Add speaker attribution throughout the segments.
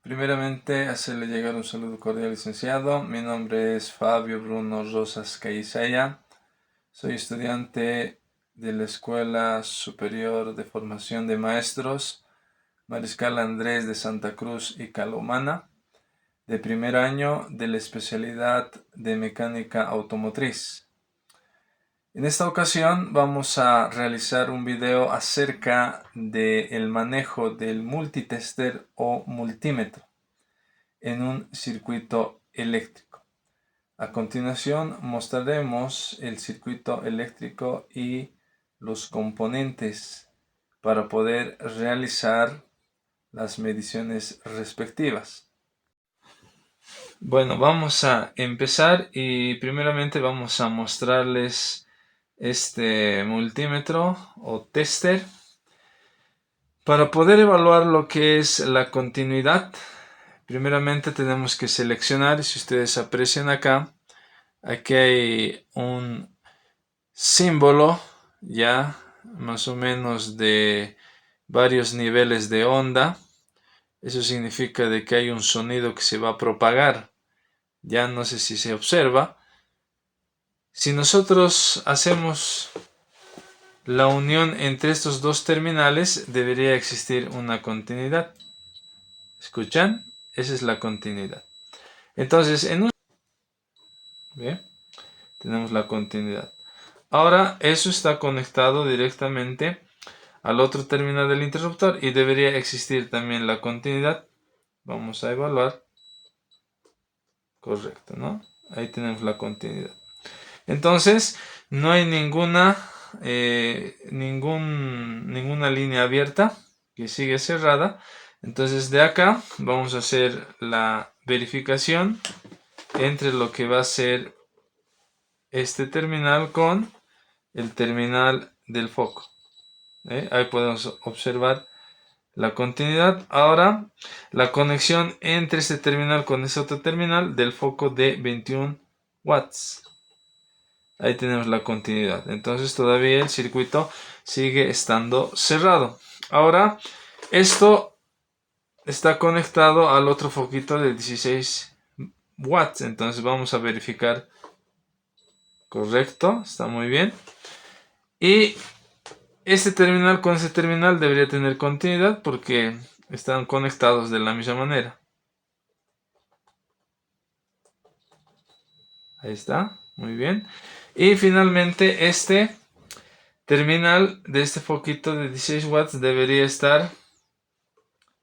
Speaker 1: Primeramente, hacerle llegar un saludo cordial, licenciado. Mi nombre es Fabio Bruno Rosas Caiceya. Soy estudiante de la Escuela Superior de Formación de Maestros Mariscal Andrés de Santa Cruz y Calomana, de primer año de la especialidad de Mecánica Automotriz. En esta ocasión vamos a realizar un video acerca del manejo del multitester o multímetro en un circuito eléctrico. A continuación mostraremos el circuito eléctrico y los componentes para poder realizar las mediciones respectivas. Bueno, vamos a empezar y primeramente vamos a mostrarles este multímetro o tester para poder evaluar lo que es la continuidad. Primeramente tenemos que seleccionar, si ustedes aprecian acá, aquí hay un símbolo ya más o menos de varios niveles de onda. Eso significa de que hay un sonido que se va a propagar. Ya no sé si se observa. Si nosotros hacemos la unión entre estos dos terminales, debería existir una continuidad. ¿Escuchan? Esa es la continuidad. Entonces, ¿Ve? Tenemos la continuidad. Ahora, eso está conectado directamente al otro terminal del interruptor y debería existir también la continuidad. Vamos a evaluar. Correcto, ¿no? Ahí tenemos la continuidad. Entonces, no hay ninguna línea abierta que sigue cerrada. Entonces, de acá vamos a hacer la verificación entre lo que va a ser este terminal con el terminal del foco. Ahí podemos observar la continuidad. Ahora, la conexión entre este terminal con este otro terminal del foco de 21 watts. Ahí tenemos la continuidad. Entonces todavía el circuito sigue estando cerrado. Ahora, esto está conectado al otro foquito de 16 watts. Entonces vamos a verificar. Correcto, está muy bien. Y este terminal con ese terminal debería tener continuidad porque están conectados de la misma manera. Ahí está, muy bien. Y finalmente este terminal de este foquito de 16 watts debería estar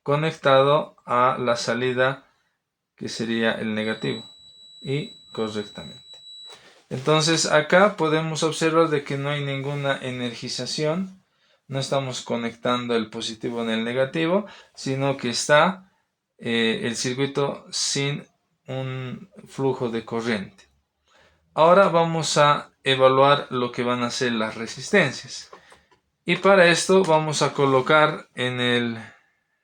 Speaker 1: conectado a la salida que sería el negativo y correctamente. Entonces acá podemos observar de que no hay ninguna energización, no estamos conectando el positivo en el negativo, sino que está el circuito sin un flujo de corriente. Ahora vamos a evaluar lo que van a ser las resistencias. Y para esto vamos a colocar en el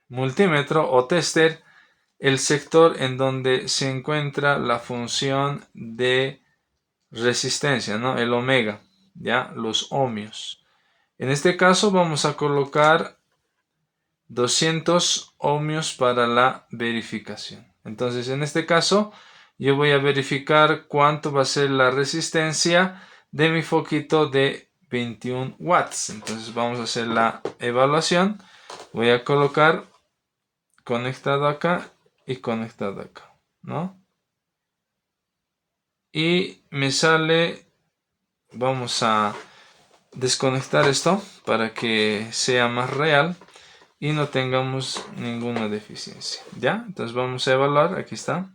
Speaker 1: multímetro o tester el sector en donde se encuentra la función de resistencia, ¿no? El omega, ya, los ohmios. En este caso vamos a colocar 200 ohmios para la verificación. Entonces, en este caso, yo voy a verificar cuánto va a ser la resistencia de mi foquito de 21 watts. Entonces, vamos a hacer la evaluación. Voy a colocar conectado acá y conectado acá, ¿no? Y me sale, vamos a desconectar esto para que sea más real y no tengamos ninguna deficiencia. ¿Ya? Entonces vamos a evaluar. Aquí está.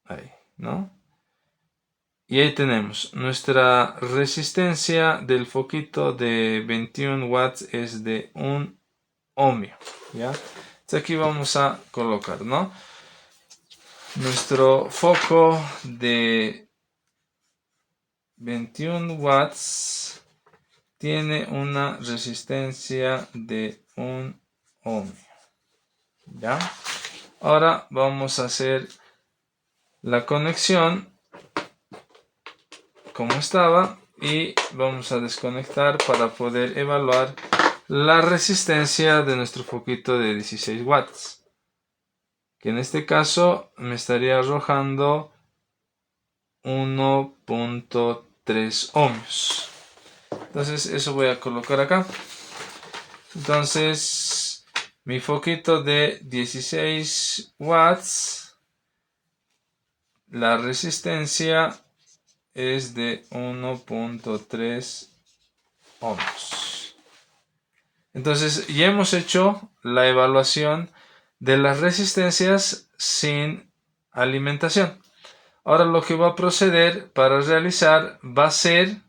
Speaker 1: Ahí, ¿no? Y ahí tenemos. Nuestra resistencia del foquito de 21 watts es de 1 ohmio. ¿Ya? Entonces aquí vamos a colocar, ¿no? Nuestro foco de 21 watts tiene una resistencia de 1 ohmio. ¿Ya? Ahora vamos a hacer la conexión como estaba y vamos a desconectar para poder evaluar la resistencia de nuestro foquito de 16 watts, que en este caso me estaría arrojando 1.3 ohmios. Entonces eso voy a colocar acá. Entonces mi foquito de 16 watts, la resistencia es de 1.3 ohmios. Entonces ya hemos hecho la evaluación de las resistencias sin alimentación. Ahora lo que va a proceder para realizar va a ser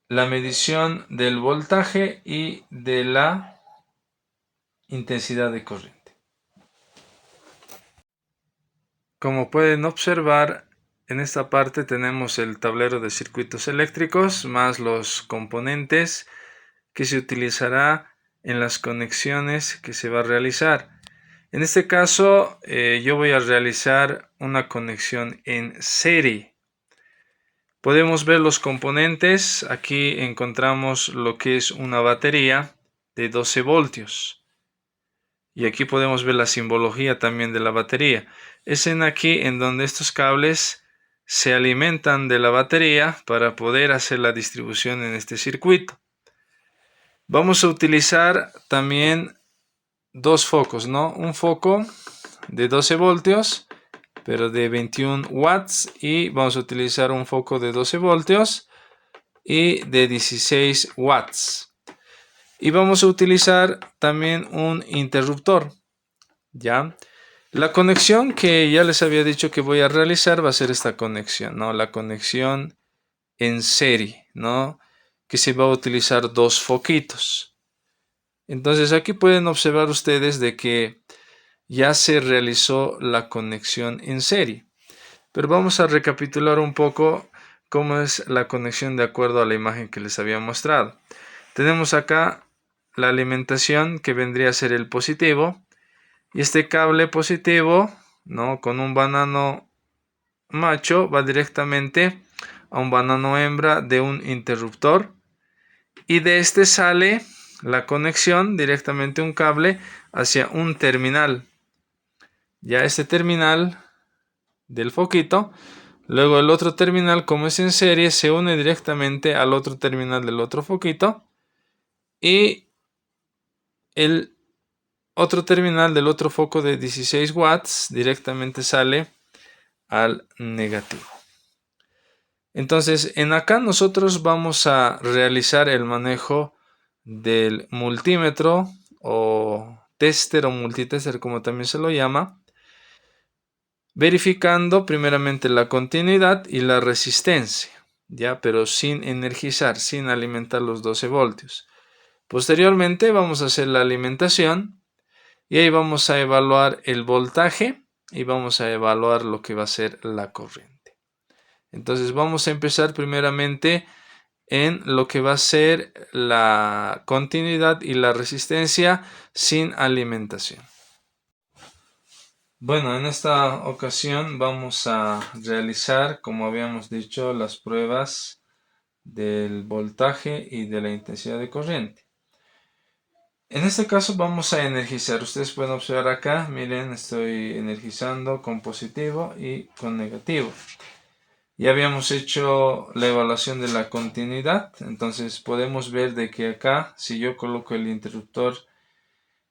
Speaker 1: la medición del voltaje y de la intensidad de corriente. Como pueden observar, en esta parte tenemos el tablero de circuitos eléctricos más los componentes que se utilizará en las conexiones que se va a realizar. En este caso yo voy a realizar una conexión en serie. Podemos ver los componentes. Aquí encontramos lo que es una batería de 12 voltios. Y aquí podemos ver la simbología también de la batería. Es aquí en donde estos cables se alimentan de la batería para poder hacer la distribución en este circuito. Vamos a utilizar también dos focos, ¿no? Un foco de 12 voltios, pero de 21 watts. Y vamos a utilizar un foco de 12 voltios y de 16 watts. Y vamos a utilizar también un interruptor. ¿Ya? La conexión que ya les había dicho que voy a realizar va a ser esta conexión, ¿no? La conexión en serie, ¿no? Que se va a utilizar dos foquitos. Entonces aquí pueden observar ustedes de que ya se realizó la conexión en serie. Pero vamos a recapitular un poco cómo es la conexión de acuerdo a la imagen que les había mostrado. Tenemos acá la alimentación que vendría a ser el positivo. Y este cable positivo, ¿no? Con un banano macho va directamente a un banano hembra de un interruptor. Y de este sale la conexión directamente un cable hacia un terminal. Ya este terminal del foquito, luego el otro terminal, como es en serie, se une directamente al otro terminal del otro foquito. Y el otro terminal del otro foco de 16 watts directamente sale al negativo. Entonces en acá nosotros vamos a realizar el manejo del multímetro o tester o multitester, como también se lo llama, verificando primeramente la continuidad y la resistencia, ya, pero sin energizar, sin alimentar los 12 voltios. Posteriormente vamos a hacer la alimentación y ahí vamos a evaluar el voltaje y vamos a evaluar lo que va a ser la corriente. Entonces vamos a empezar primeramente en lo que va a ser la continuidad y la resistencia sin alimentación. Bueno, en esta ocasión vamos a realizar, como habíamos dicho, las pruebas del voltaje y de la intensidad de corriente. En este caso vamos a energizar. Ustedes pueden observar acá, miren, estoy energizando con positivo y con negativo. Ya habíamos hecho la evaluación de la continuidad, entonces podemos ver de que acá, si yo coloco el interruptor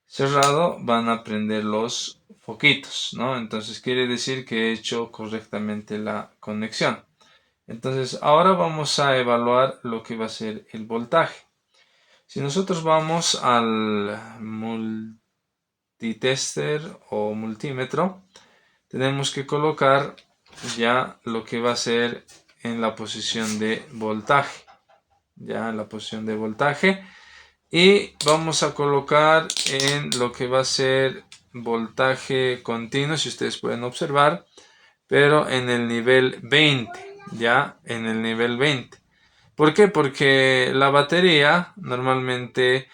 Speaker 1: cerrado, van a prender los foquitos, ¿no? Entonces quiere decir que he hecho correctamente la conexión. Entonces ahora vamos a evaluar lo que va a ser el voltaje. Si nosotros vamos al multitester o multímetro, tenemos que colocar ya lo que va a ser en la posición de voltaje. Ya en la posición de voltaje. Y vamos a colocar en lo que va a ser voltaje continuo, si ustedes pueden observar, pero en el nivel 20. Ya en el nivel 20. ¿Por qué? Porque la batería normalmente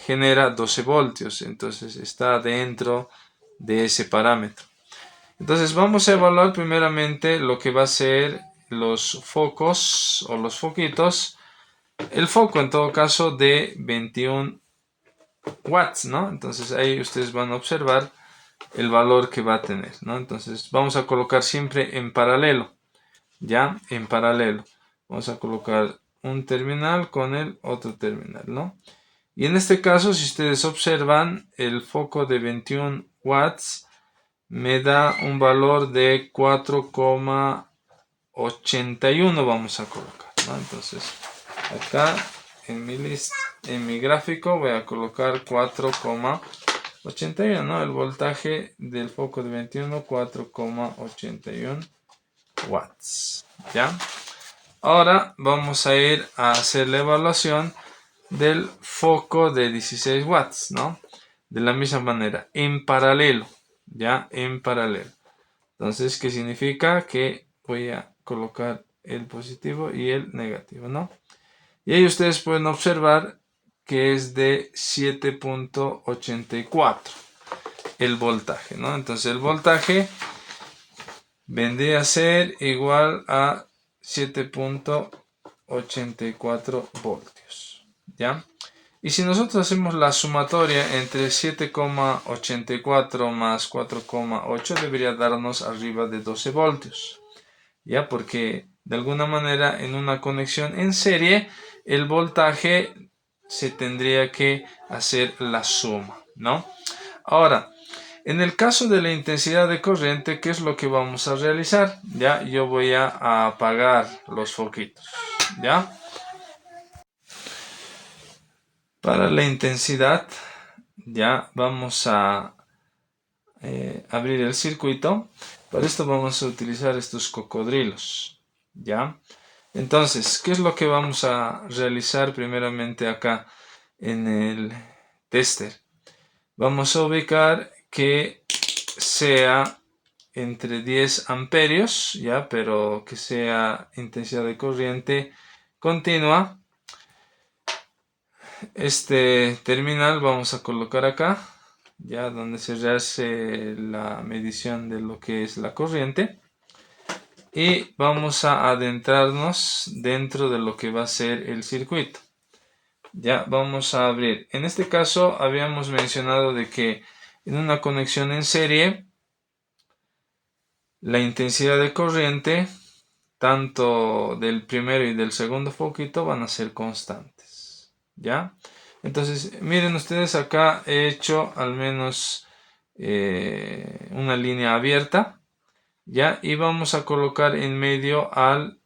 Speaker 1: genera 12 voltios, entonces está dentro de ese parámetro. Entonces vamos a evaluar primeramente lo que va a ser los focos o los foquitos el foco en todo caso de 21 watts, ¿no? Entonces ahí ustedes van a observar el valor que va a tener, ¿no? Entonces vamos a colocar siempre en paralelo, ya en paralelo. Vamos a colocar un terminal con el otro terminal, ¿no? Y en este caso, si ustedes observan, el foco de 21 watts me da un valor de 4,81 vamos a colocar, ¿no? Entonces acá en mi gráfico voy a colocar 4,81, ¿no? El voltaje del foco de 21, 4,81 watts, ¿ya? Ahora vamos a ir a hacer la evaluación del foco de 16 watts, ¿no? De la misma manera, en paralelo, ¿ya? En paralelo. Entonces, ¿qué significa? Que voy a colocar el positivo y el negativo, ¿no? Y ahí ustedes pueden observar que es de 7,84 el voltaje, ¿no? Entonces el voltaje vendría a ser igual a 7,84 voltios, ¿ya? Y si nosotros hacemos la sumatoria entre 7,84 más 4,8 debería darnos arriba de 12 voltios, ¿ya? Porque de alguna manera en una conexión en serie el voltaje se tendría que hacer la suma, ¿no? Ahora, en el caso de la intensidad de corriente, ¿qué es lo que vamos a realizar? Ya, yo voy a apagar los foquitos, ¿ya? Para la intensidad, ya vamos a abrir el circuito. Para esto vamos a utilizar estos cocodrilos, ¿ya? Entonces, ¿qué es lo que vamos a realizar primeramente acá en el tester? Vamos a ubicar que sea entre 10 amperios, ¿ya? Pero que sea intensidad de corriente continua. Este terminal vamos a colocar acá, ya donde se hace la medición de lo que es la corriente. Y vamos a adentrarnos dentro de lo que va a ser el circuito. Ya vamos a abrir. En este caso habíamos mencionado de que en una conexión en serie la intensidad de corriente tanto del primero y del segundo foquito van a ser constantes, ¿ya? Entonces miren ustedes, acá he hecho al menos una línea abierta, ¿ya? Y vamos a colocar en medio al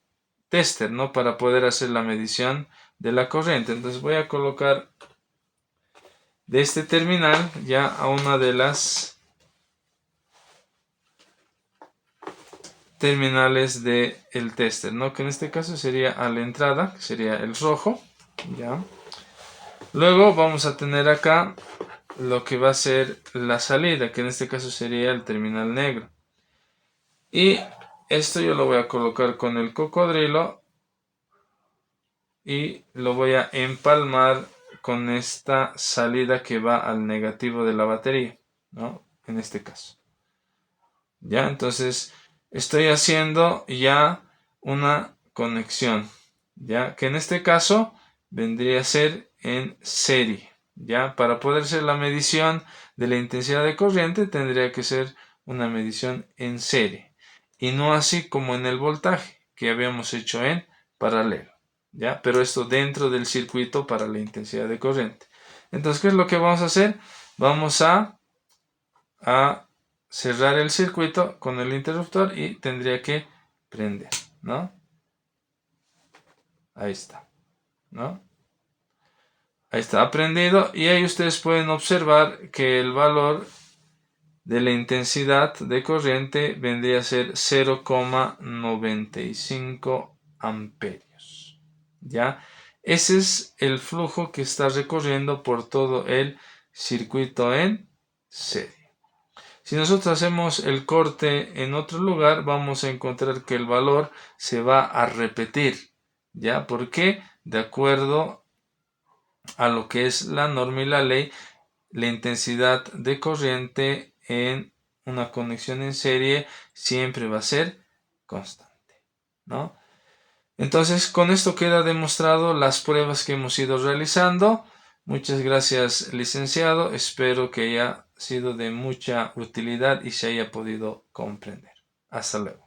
Speaker 1: tester, ¿no? Para poder hacer la medición de la corriente. Entonces voy a colocar de este terminal ya a una de las terminales del tester, ¿no? Que en este caso sería a la entrada, que sería el rojo, ¿ya? Luego vamos a tener acá lo que va a ser la salida, que en este caso sería el terminal negro. Y esto yo lo voy a colocar con el cocodrilo y lo voy a empalmar con esta salida que va al negativo de la batería, ¿no? En este caso. Ya, entonces estoy haciendo ya una conexión, ya que en este caso vendría a ser en serie. Ya, para poder hacer la medición de la intensidad de corriente tendría que ser una medición en serie y no así como en el voltaje que habíamos hecho en paralelo. ¿Ya? Pero esto dentro del circuito para la intensidad de corriente. Entonces, ¿qué es lo que vamos a hacer? Vamos a cerrar el circuito con el interruptor y tendría que prender, ¿no? Ahí está, ¿no? Ahí está prendido y ahí ustedes pueden observar que el valor de la intensidad de corriente vendría a ser 0,95 amperios. ¿Ya? Ese es el flujo que está recorriendo por todo el circuito en serie. Si nosotros hacemos el corte en otro lugar, vamos a encontrar que el valor se va a repetir. ¿Ya? ¿Por qué? De acuerdo a lo que es la norma y la ley, la intensidad de corriente en una conexión en serie siempre va a ser constante, ¿no? Entonces, con esto queda demostrado las pruebas que hemos ido realizando. Muchas gracias, licenciado. Espero que haya sido de mucha utilidad y se haya podido comprender. Hasta luego.